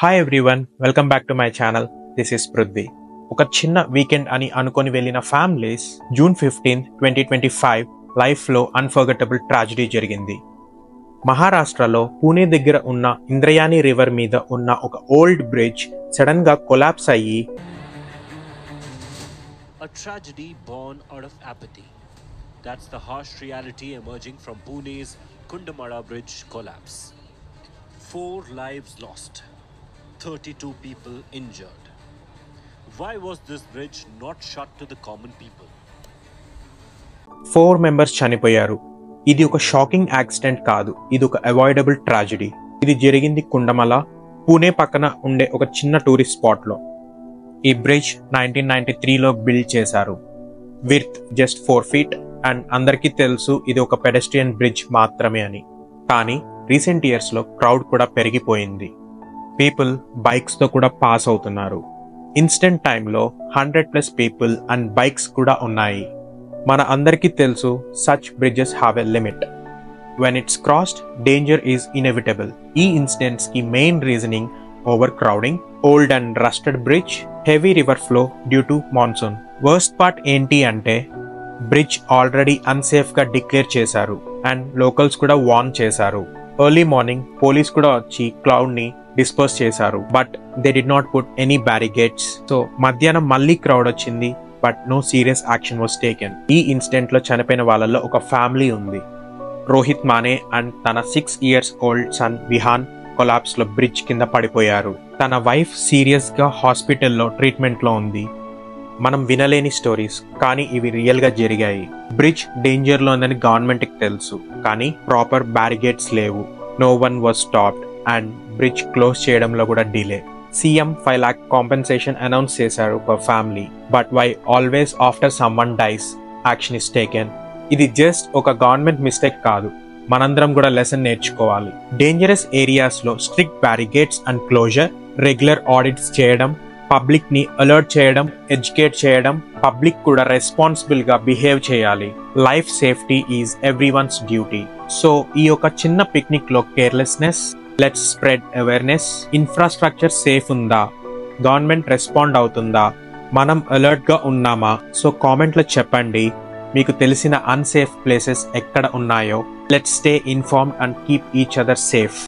Hi everyone, welcome back to my channel. This is Prithvi. ఒక చిన్న weekend అని అనుకొని వెళ్ళిన ఫ్యామిలీస్ జూన్ 15, 2025 లైఫ్లో అన్ఫర్గెటబుల్ ట్రాజడీ జరిగింది. మహారాష్ట్రలో పూణే దగ్గర ఉన్న ఇంద్రయాని రివర్ మీద ఉన్న ఒక ఓల్డ్ బ్రిడ్జ్ సడన్ గా కొలాప్స్ అయ్యి A tragedy born out of apathy. That's the harsh reality emerging from Pune's Kundamala Bridge collapse. 4 lives lost, 32 people injured. Why was this bridge not shut to the common people? 4 members చనిపోయారు. ఇది ఒక shocking accident కాదు, ఇది ఒక avoidable tragedy. ఇది జరిగింది కుండమల, పూణే పక్కన ఉండే ఒక చిన్న టూరిస్ట్ స్పాట్లో. ఈ బ్రిడ్జ్ 1993లో బిల్డ్ చేశారు. విడ్త్ జస్ట్ 4 feet అండ్ అందరికీ తెలుసు ఇది ఒక పెడెస్ట్రియన్ బ్రిడ్జ్ మాత్రమే అని. కానీ రీసెంట్ ఇయర్స్లో క్రౌడ్ కూడా పెరిగిపోయింది. పీపుల్ బైక్స్తో కూడా పాస్ అవుతున్నారు. ఇన్స్టెంట్ టైంలో 100+ పీపుల్ అండ్ బైక్స్ కూడా ఉన్నాయి. మన అందరికీ తెలుసు such bridges have a limit. When it's crossed, danger is inevitable. ఈ ఇన్సిడెంట్స్ కి main reasoning over crowding, old and rusted bridge, heavy river flow due to monsoon. Worst part ఏంటి అంటే bridge already unsafe గా declare చేశారు and locals కూడా warn చేశారు. Early morning police కూడా వచ్చి క్రౌడ్ ని డిస్పర్స్ చేశారు, but they did not put any barricades. So మధ్యాహ్నం మళ్ళీ క్రౌడ్ వచ్చింది, but no serious action was taken. ఈ ఇన్సిడెంట్ లో చనిపోయిన వాళ్ళలో ఒక ఫ్యామిలీ ఉంది. రోహిత్ మానే అండ్ తన 6 years old son Vihaan collapse లో బ్రిడ్జ్ కింద పడిపోయారు. తన వైఫ్ సీరియస్ గా హాస్పిటల్లో ట్రీట్మెంట్ లో ఉంది. మనం వినలేని స్టోరీస్, కానీ ఇవి రియల్ గా జరిగాయి. బ్రిడ్జ్ డేంజర్ లో ఉందని గవర్నమెంట్ కి తెలుసు, కానీ ప్రాపర్ బ్యారిగేడ్స్ లేవు. No one was stopped and bridge close చేయడంలో కూడా delay. CM 5 lakh compensation announce చేశారు per family, but why always after someone dies action is taken. ఇది జస్ట్ ఒక గవర్నమెంట్ మిస్టేక్ కాదు, మనందరం కూడా లెసన్ నేర్చుకోవాలి. డేంజరస్ ఏరియాస్ లో strict barricades and closure, regular audits చేయడం, పబ్లిక్ ని అలర్ట్ చేయడం, ఎడ్యుకేట్ చేయడం, పబ్లిక్ కూడా రెస్పాన్సిబుల్ గా బిహేవ్ చేయాలి. Life safety is everyone's duty. So ఈ ఒక చిన్న పిక్నిక్ లో carelessness, let's spread awareness. Infrastructure safe ఉందా? గవర్నమెంట్ రెస్పాండ్ అవుతుందా? మనం అలర్ట్ గా ఉన్నామా? సో కామెంట్ లో చెప్పండి మీకు తెలిసిన అన్సేఫ్ ప్లేసెస్ ఎక్కడ ఉన్నాయో. Let's stay informed and keep each other safe.